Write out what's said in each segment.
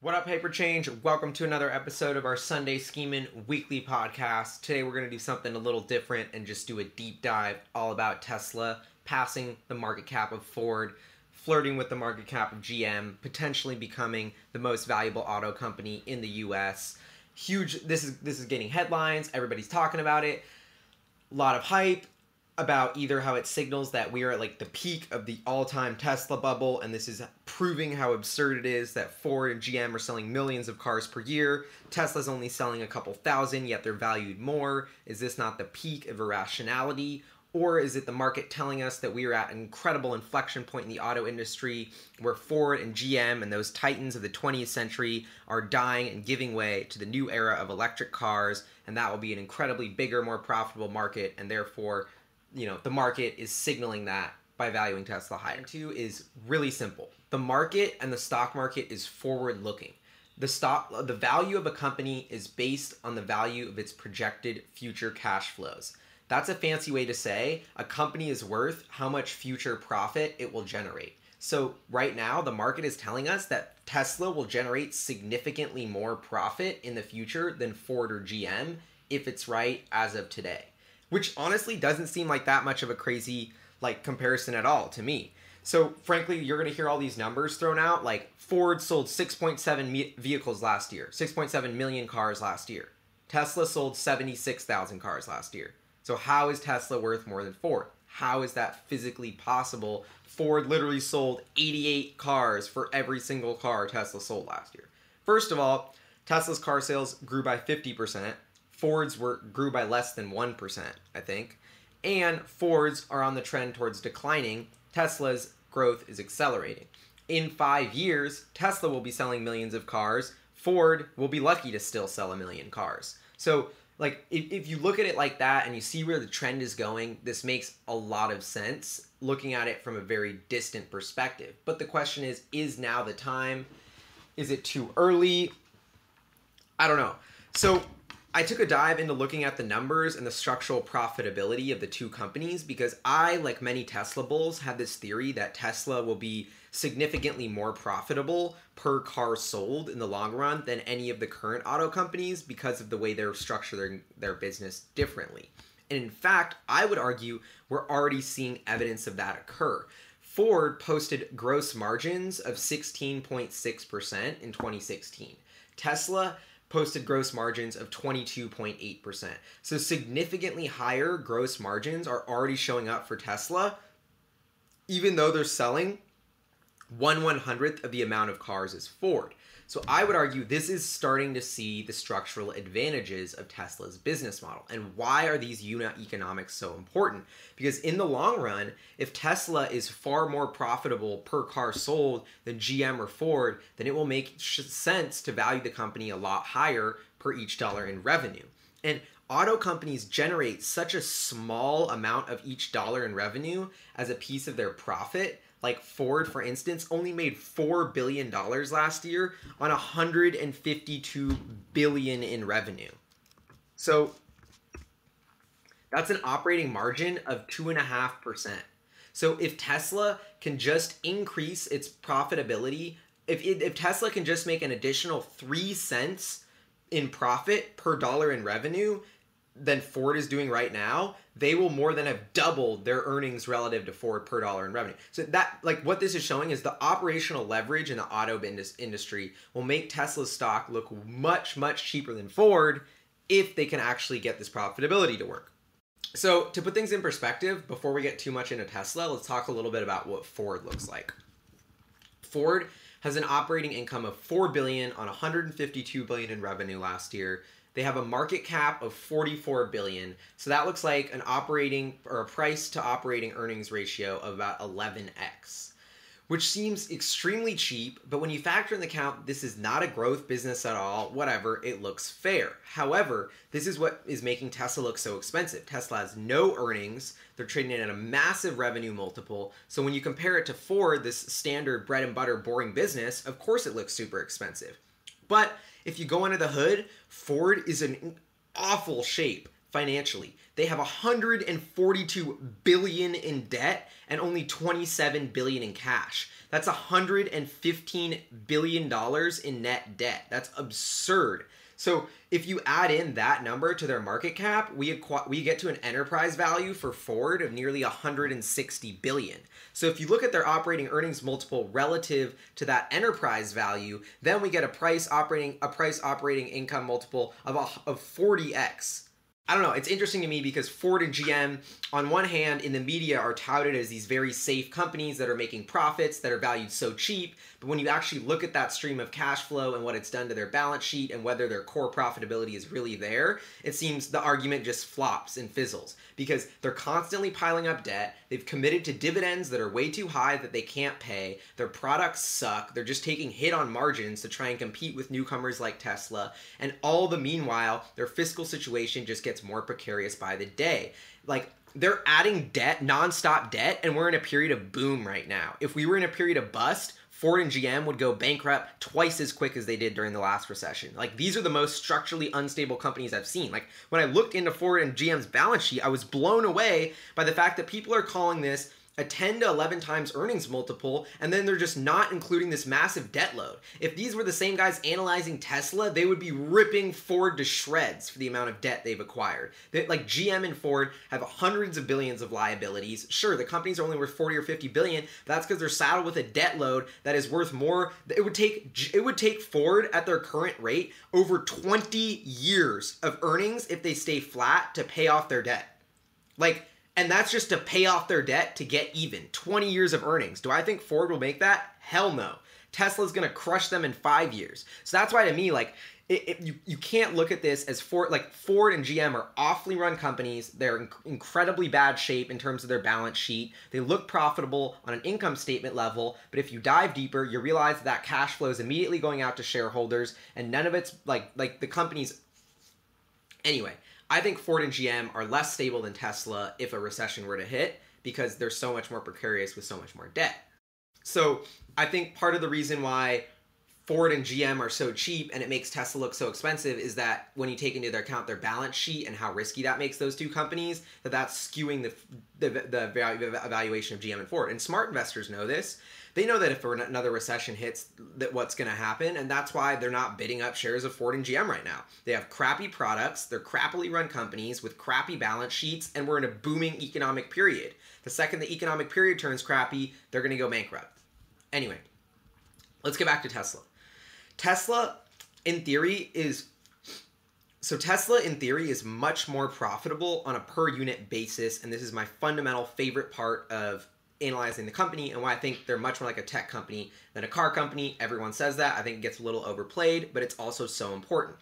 What up, HyperChange? Welcome to another episode of our SundaySchemin Weekly Podcast. Today we're going to do something a little different and just do a deep dive all about Tesla passing the market cap of Ford, flirting with the market cap of GM, potentially becoming the most valuable auto company in the US. Huge. This is getting headlines. Everybody's talking about it. A lot of hype about either how it signals that we are at like the peak of the all-time Tesla bubble, and this is proving how absurd it is that Ford and GM are selling millions of cars per year. Tesla's only selling a couple thousand, yet they're valued more. Is this not the peak of irrationality? Or is it the market telling us that we are at an incredible inflection point in the auto industry where Ford and GM and those titans of the 20th century are dying and giving way to the new era of electric cars, and that will be an incredibly bigger, more profitable market, and therefore the market is signaling that by valuing Tesla higher. Two is really simple. The market and the stock market is forward-looking. The value of a company is based on the value of its projected future cash flows. That's a fancy way to say a company is worth how much future profit it will generate. So right now, the market is telling us that Tesla will generate significantly more profit in the future than Ford or GM if it's right as of today. Which honestly doesn't seem like that much of a crazy comparison at all to me. So frankly, you're going to hear all these numbers thrown out, like Ford sold 6.7 vehicles last year, 6.7 million cars last year. Tesla sold 76,000 cars last year. So how is Tesla worth more than Ford? How is that physically possible? Ford literally sold 88 cars for every single car Tesla sold last year. First of all, Tesla's car sales grew by 50%. Ford's grew by less than 1%, I think. And Ford's are on the trend towards declining. Tesla's growth is accelerating. In 5 years, Tesla will be selling millions of cars. Ford will be lucky to still sell 1 million cars. So, if you look at it like that and you see where the trend is going, this makes a lot of sense looking at it from a very distant perspective. But the question is now the time? Is it too early? I don't know. So I took a dive into looking at the numbers and the structural profitability of the two companies because I, like many Tesla bulls, had this theory that Tesla will be significantly more profitable per car sold in the long run than any of the current auto companies because of the way they're structuring their business differently. And in fact, I would argue we're already seeing evidence of that occur. Ford posted gross margins of 16.6% in 2016. Tesla posted gross margins of 22.8%. So significantly higher gross margins are already showing up for Tesla, even though they're selling 1/100th of the amount of cars as Ford. So I would argue this is starting to see the structural advantages of Tesla's business model. And why are these unit economics so important? Because in the long run, if Tesla is far more profitable per car sold than GM or Ford, then it will make sense to value the company a lot higher per each dollar in revenue. And auto companies generate such a small amount of each dollar in revenue as a piece of their profit. Like Ford, for instance, only made $4 billion last year on $152 billion in revenue. So that's an operating margin of 2.5%. So if Tesla can just increase its profitability, if Tesla can just make an additional 3 cents in profit per dollar in revenue than Ford is doing right now, they will more than have doubled their earnings relative to Ford per dollar in revenue. So that, what this is showing is the operational leverage in the auto industry will make Tesla's stock look much, much cheaper than Ford if they can actually get this profitability to work. So to put things in perspective, before we get too much into Tesla, let's talk a little bit about what Ford looks like. Ford has an operating income of $4 billion on $152 billion in revenue last year. They have a market cap of $44 billion. So that looks like an operating or a price to operating earnings ratio of about 11x, which seems extremely cheap. But when you factor in the account, this is not a growth business at all, whatever, it looks fair. However, this is what is making Tesla look so expensive. Tesla has no earnings. They're trading at a massive revenue multiple. So when you compare it to Ford, this standard bread and butter boring business, of course it looks super expensive. But if you go under the hood, Ford is in awful shape financially. They have 142 billion in debt and only 27 billion in cash. That's 115 billion dollars in net debt. That's absurd. So if you add in that number to their market cap, we get to an enterprise value for Ford of nearly 160 billion. So if you look at their operating earnings multiple relative to that enterprise value, then we get a price operating income multiple of 40x. I don't know, it's interesting to me because Ford and GM, on one hand, in the media are touted as these very safe companies that are making profits, that are valued so cheap, but when you actually look at that stream of cash flow and what it's done to their balance sheet and whether their core profitability is really there, it seems the argument just flops and fizzles because they're constantly piling up debt, they've committed to dividends that are way too high that they can't pay, their products suck, they're just taking hit on margins to try and compete with newcomers like Tesla, and all the meanwhile, their fiscal situation just gets more precarious by the day. Like, they're adding debt, nonstop debt, and we're in a period of boom right now. If we were in a period of bust, Ford and GM would go bankrupt twice as quick as they did during the last recession. Like, these are the most structurally unstable companies I've seen. Like, when I looked into Ford and GM's balance sheet, I was blown away by the fact that people are calling this a 10 to 11 times earnings multiple, and then they're just not including this massive debt load. If these were the same guys analyzing Tesla, they would be ripping Ford to shreds for the amount of debt they've acquired. Like GM and Ford have hundreds of billions of liabilities. Sure, the companies are only worth 40 or 50 billion, but that's because they're saddled with a debt load that is worth more. It would take Ford at their current rate over 20 years of earnings if they stay flat to pay off their debt. And that's just to pay off their debt to get even. 20 years of earnings. Do I think Ford will make that? Hell no. Tesla's going to crush them in 5 years. So that's why to me, you can't look at this as Ford and GM are awfully run companies. They're in incredibly bad shape in terms of their balance sheet. They look profitable on an income statement level, but if you dive deeper, you realize that cash flow is immediately going out to shareholders, and none of it's like the companies. Anyway, I think Ford and GM are less stable than Tesla if a recession were to hit because they're so much more precarious with so much more debt. So I think part of the reason why Ford and GM are so cheap and it makes Tesla look so expensive is that when you take into account their balance sheet and how risky that makes those two companies, that's skewing the valuation of GM and Ford. And smart investors know this. They know that if another recession hits, that what's going to happen, and that's why they're not bidding up shares of Ford and GM right now. They have crappy products, they're crappily run companies with crappy balance sheets, and we're in a booming economic period. The second the economic period turns crappy, they're going to go bankrupt. Anyway, let's get back to Tesla. Tesla, in theory, is much more profitable on a per unit basis, and this is my fundamental favorite part of analyzing the company and why I think they're much more like a tech company than a car company. Everyone says that. I think it gets a little overplayed, but it's also so important.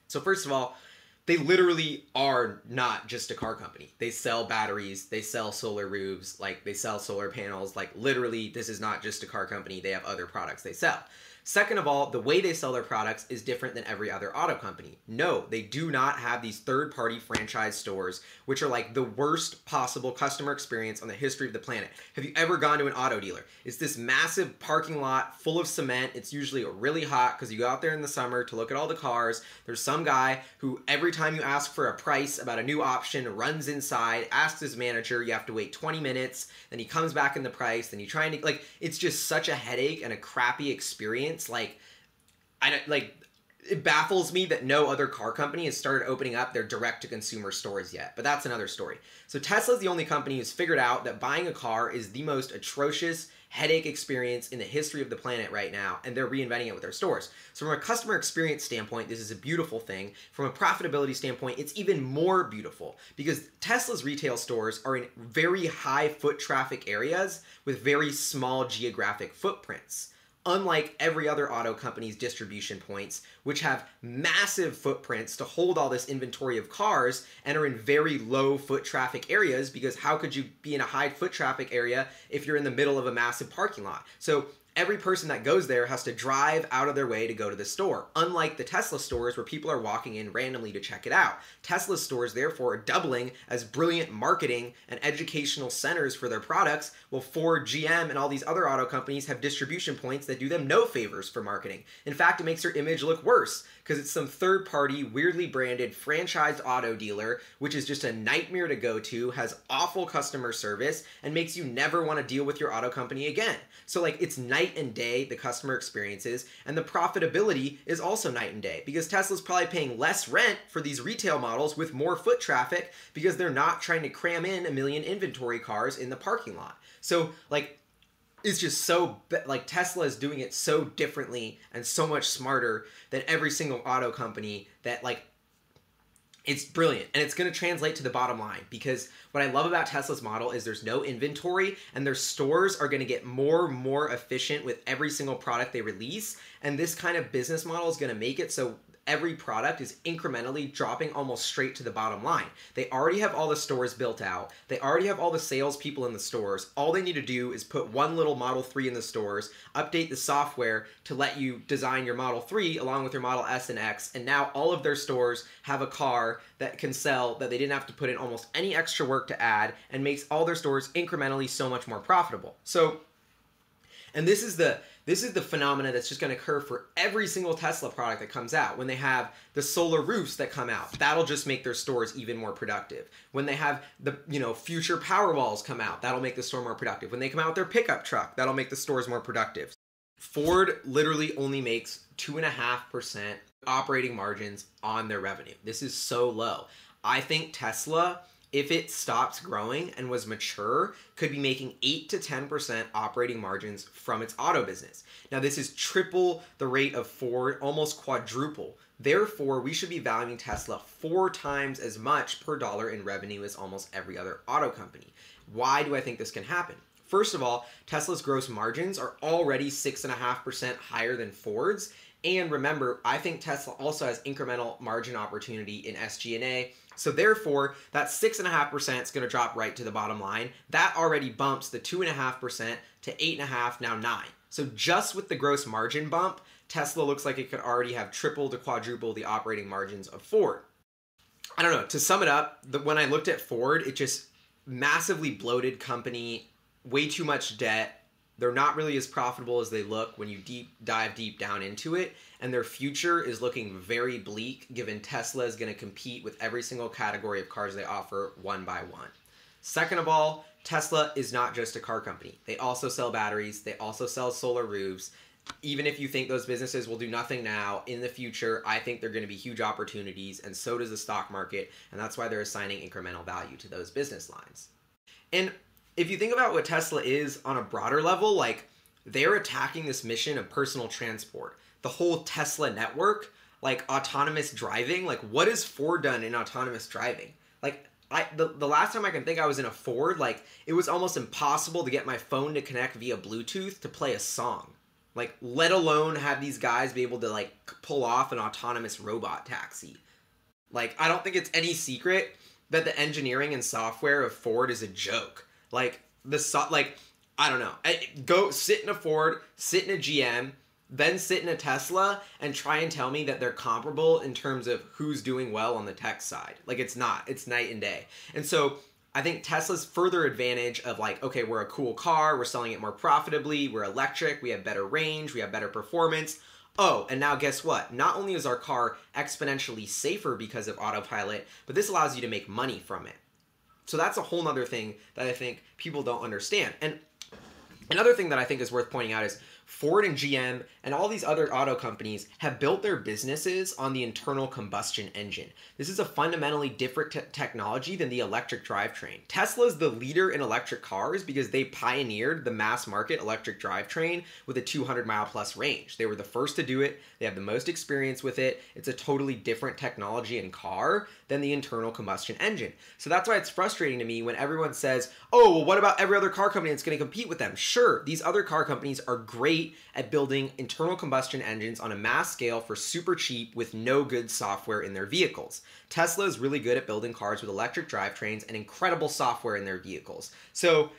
So first of all, they literally are not just a car company. They sell batteries, they sell solar roofs, they sell solar panels. Literally, this is not just a car company. They have other products they sell. Second of all, the way they sell their products is different than every other auto company. No, they do not have these third-party franchise stores, which are the worst possible customer experience on the history of the planet. Have you ever gone to an auto dealer? It's this massive parking lot full of cement. It's usually really hot because you go out there in the summer to look at all the cars. There's some guy who every time you ask for a price about a new option runs inside, asks his manager, you have to wait 20 minutes, then he comes back in the price, then you try and it's just such a headache and a crappy experience. It baffles me that no other car company has started opening up their direct-to-consumer stores yet, but that's another story. So Tesla's the only company who's figured out that buying a car is the most atrocious headache experience in the history of the planet right now, and they're reinventing it with their stores. So from a customer experience standpoint, this is a beautiful thing. From a profitability standpoint, it's even more beautiful because Tesla's retail stores are in very high foot traffic areas with very small geographic footprints. Unlike every other auto company's distribution points, which have massive footprints to hold all this inventory of cars and are in very low foot traffic areas, because how could you be in a high foot traffic area if you're in the middle of a massive parking lot? So every person that goes there has to drive out of their way to go to the store. Unlike the Tesla stores where people are walking in randomly to check it out. Tesla stores, therefore, are doubling as brilliant marketing and educational centers for their products, while Ford, GM, and all these other auto companies have distribution points that do them no favors for marketing. In fact, it makes their image look worse because it's some third-party, weirdly branded, franchised auto dealer, which is just a nightmare to go to, has awful customer service, and makes you never want to deal with your auto company again. So like, it's night and day, the customer experiences, and the profitability is also night and day because Tesla's probably paying less rent for these retail models with more foot traffic because they're not trying to cram in a million inventory cars in the parking lot. So like, it's just so, like, Tesla is doing it so differently and so much smarter than every single auto company that, like, it's brilliant. And it's going to translate to the bottom line because what I love about Tesla's model is there's no inventory and their stores are going to get more and more efficient with every single product they release. And this kind of business model is going to make it so every product is incrementally dropping almost straight to the bottom line. They already have all the stores built out. They already have all the salespeople in the stores. All they need to do is put one little Model 3 in the stores, update the software to let you design your Model 3 along with your Model S and X, and now all of their stores have a car that can sell that they didn't have to put in almost any extra work to add, and makes all their stores incrementally so much more profitable. So, and this is the phenomena that's just going to occur for every single Tesla product that comes out. When they have the solar roofs that come out, that'll just make their stores even more productive. When they have the, future Powerwalls come out, that'll make the store more productive. When they come out with their pickup truck, that'll make the stores more productive. Ford literally only makes 2.5% operating margins on their revenue. This is so low. I think Tesla, if it stops growing and was mature, could be making 8 to 10% operating margins from its auto business. Now, this is triple the rate of Ford, almost quadruple. Therefore, we should be valuing Tesla 4 times as much per dollar in revenue as almost every other auto company. Why do I think this can happen? First of all, Tesla's gross margins are already 6.5% higher than Ford's. And remember, I think Tesla also has incremental margin opportunity in SG&A. So therefore, that 6.5% is going to drop right to the bottom line. That already bumps the 2.5% to 8.5%, now 9%. So just with the gross margin bump, Tesla looks like it could already have triple to quadruple the operating margins of Ford. I don't know, to sum it up, when I looked at Ford, it just massively bloated company, way too much debt. They're not really as profitable as they look when you dive deep down into it, and their future is looking very bleak given Tesla is going to compete with every single category of cars they offer one by one. Second of all, Tesla is not just a car company. They also sell batteries. They also sell solar roofs. Even if you think those businesses will do nothing now, in the future, I think they're going to be huge opportunities, and so does the stock market, and that's why they're assigning incremental value to those business lines. And if you think about what Tesla is on a broader level, like, they're attacking this mission of personal transport. The whole Tesla network, like autonomous driving, like, what has Ford done in autonomous driving? Like, the last time I can think I was in a Ford, like, it was almost impossible to get my phone to connect via Bluetooth to play a song. Like, let alone have these guys be able to, like, pull off an autonomous robot taxi. Like, I don't think it's any secret that the engineering and software of Ford is a joke. Like, I don't know. Go sit in a Ford, sit in a GM, then sit in a Tesla and try and tell me that they're comparable in terms of who's doing well on the tech side. Like, it's not. It's night and day. And so I think Tesla's further advantage of, like, okay, we're a cool car, we're selling it more profitably, we're electric, we have better range, we have better performance. Oh, and now guess what? Not only is our car exponentially safer because of autopilot, but this allows you to make money from it. So that's a whole nother thing that I think people don't understand. And another thing that I think is worth pointing out is Ford and GM and all these other auto companies have built their businesses on the internal combustion engine. This is a fundamentally different technology than the electric drivetrain. Tesla's the leader in electric cars because they pioneered the mass market electric drivetrain with a 200-mile-plus range. They were the first to do it. They have the most experience with it. It's a totally different technology and car than the internal combustion engine. So that's why it's frustrating to me when everyone says, oh, well, what about every other car company that's going to compete with them? Sure, these other car companies are great at building internal combustion engines on a mass scale for super cheap with no good software in their vehicles. Tesla is really good at building cars with electric drivetrains and incredible software in their vehicles. So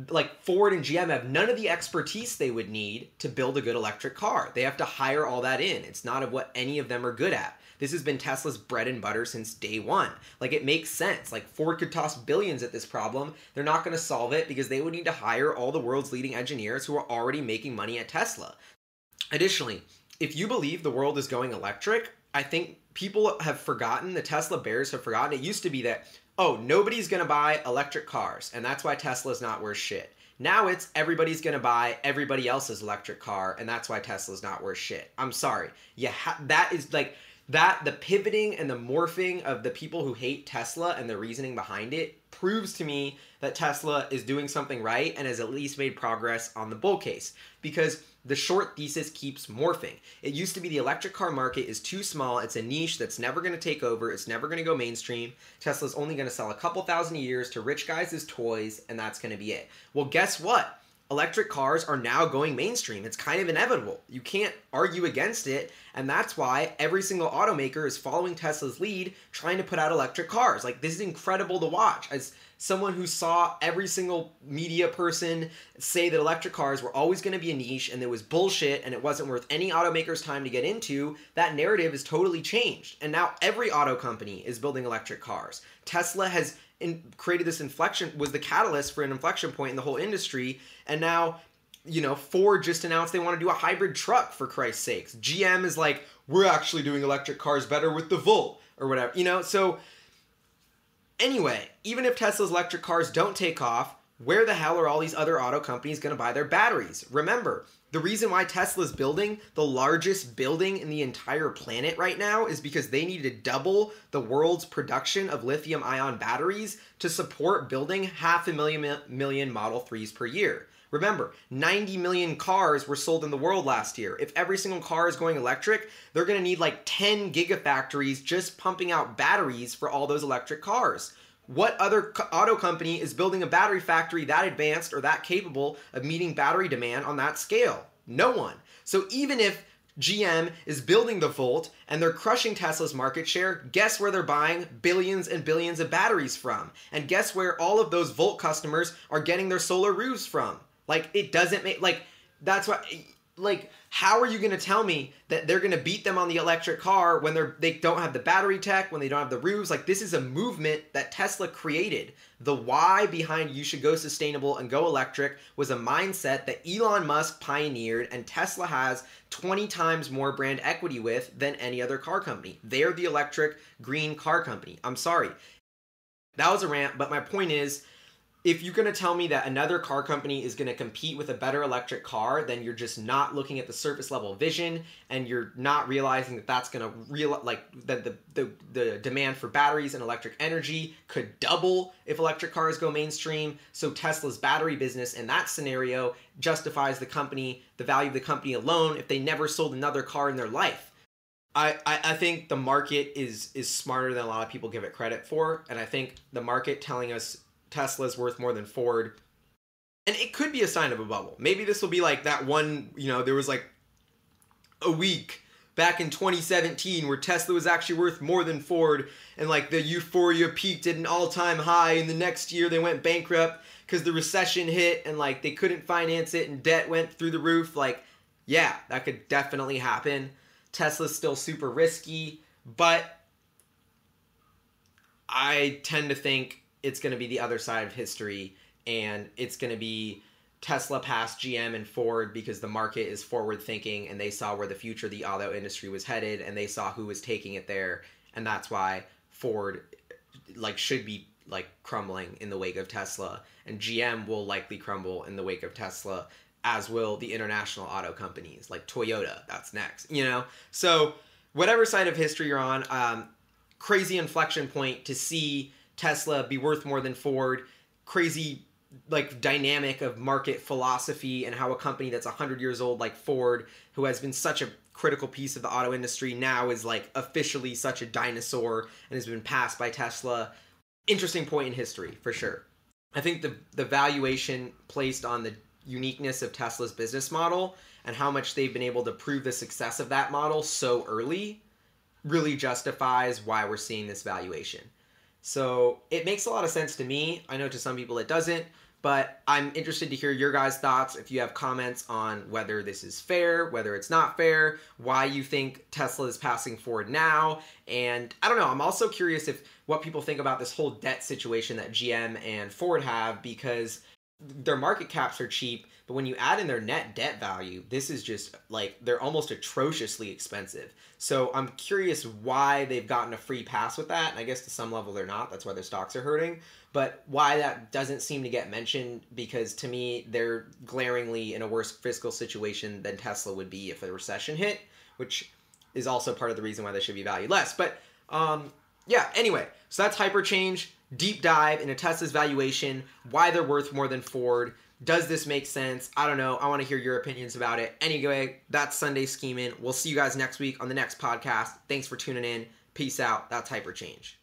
like Ford and GM have none of the expertise they would need to build a good electric car. They have to hire all that in. It's not of what any of them are good at. This has been Tesla's bread and butter since day one. Like, it makes sense. Like, Ford could toss billions at this problem. They're not going to solve it because they would need to hire all the world's leading engineers who are already making money at Tesla. Additionally, if you believe the world is going electric, I think people have forgotten, the Tesla bears have forgotten. It used to be that, oh, nobody's going to buy electric cars, and that's why Tesla's not worth shit. Now it's everybody's going to buy everybody else's electric car, and that's why Tesla's not worth shit. I'm sorry. That is like... the pivoting and the morphing of the people who hate Tesla and the reasoning behind it proves to me that Tesla is doing something right and has at least made progress on the bull case, because the short thesis keeps morphing. It used to be the electric car market is too small. It's a niche that's never going to take over. It's never going to go mainstream. Tesla's only going to sell a couple thousand a year to rich guys as toys, and that's going to be it. Well, guess what? Electric cars are now going mainstream. It's kind of inevitable. You can't argue against it, and that's why every single automaker is following Tesla's lead, trying to put out electric cars. Like, this is incredible to watch. As someone who saw every single media person say that electric cars were always going to be a niche and it was bullshit and it wasn't worth any automaker's time to get into, that narrative has totally changed. And now every auto company is building electric cars. Tesla has created this inflection, was the catalyst for an inflection point in the whole industry. And now, you know, Ford just announced they want to do a hybrid truck, for Christ's sakes. GM is like, we're actually doing electric cars better with the Volt or whatever, you know? So anyway, even if Tesla's electric cars don't take off, where the hell are all these other auto companies going to buy their batteries? Remember, the reason why Tesla's building the largest building in the entire planet right now is because they need to double the world's production of lithium-ion batteries to support building 500,000 Model 3s per year. Remember, 90 million cars were sold in the world last year. If every single car is going electric, they're going to need like 10 gigafactories just pumping out batteries for all those electric cars. What other auto company is building a battery factory that advanced or that capable of meeting battery demand on that scale? No one. So even if GM is building the Volt and they're crushing Tesla's market share, guess where they're buying billions and billions of batteries from? And guess where all of those Volt customers are getting their solar roofs from? Like, it doesn't make, like, that's what, like, how are you going to tell me that they're going to beat them on the electric car when they don't have the battery tech, when they don't have the roofs? Like, this is a movement that Tesla created. The why behind you should go sustainable and go electric was a mindset that Elon Musk pioneered, and Tesla has 20 times more brand equity with than any other car company. They're the electric green car company. I'm sorry. That was a rant, but my point is, if you're going to tell me that another car company is going to compete with a better electric car, then you're just not looking at the surface level vision, and you're not realizing that that's going to that the demand for batteries and electric energy could double if electric cars go mainstream. So Tesla's battery business in that scenario justifies the value of the company alone if they never sold another car in their life. I think the market is smarter than a lot of people give it credit for, and I think the market telling us Tesla's worth more than Ford, and it could be a sign of a bubble. Maybe this will be like that one, you know, there was like a week back in 2017 where Tesla was actually worth more than Ford, and like the euphoria peaked at an all-time high, and the next year they went bankrupt because the recession hit and like they couldn't finance it and debt went through the roof. Like, yeah, that could definitely happen. Tesla's still super risky, but I tend to think it's going to be the other side of history, and it's going to be Tesla past GM and Ford because the market is forward thinking and they saw where the future of the auto industry was headed and they saw who was taking it there, and that's why Ford should be crumbling in the wake of Tesla, and GM will likely crumble in the wake of Tesla, as will the international auto companies like Toyota. That's next, you know? So whatever side of history you're on, crazy inflection point to see Tesla be worth more than Ford, crazy dynamic of market philosophy and how a company that's 100 years old like Ford, who has been such a critical piece of the auto industry, now is officially such a dinosaur and has been passed by Tesla. Interesting point in history, for sure. I think the valuation placed on the uniqueness of Tesla's business model and how much they've been able to prove the success of that model so early really justifies why we're seeing this valuation. So it makes a lot of sense to me. I know to some people it doesn't, But I'm interested to hear your guys' thoughts. If you have comments on whether this is fair, whether it's not fair, why you think Tesla is passing Ford now. And I don't know, I'm also curious if what people think about this whole debt situation that GM and Ford have, because their market caps are cheap, but when you add in their net debt value, this is just like, they're almost atrociously expensive. So I'm curious why they've gotten a free pass with that. And I guess to some level they're not. That's why their stocks are hurting. But why that doesn't seem to get mentioned, because to me, they're glaringly in a worse fiscal situation than Tesla would be if a recession hit, which is also part of the reason why they should be valued less. But yeah, anyway, so that's HyperChange. Deep dive into Tesla's valuation, why they're worth more than Ford. Does this make sense? I don't know. I want to hear your opinions about it. Anyway, that's Sunday Schemin'. We'll see you guys next week on the next podcast. Thanks for tuning in. Peace out. That's HyperChange.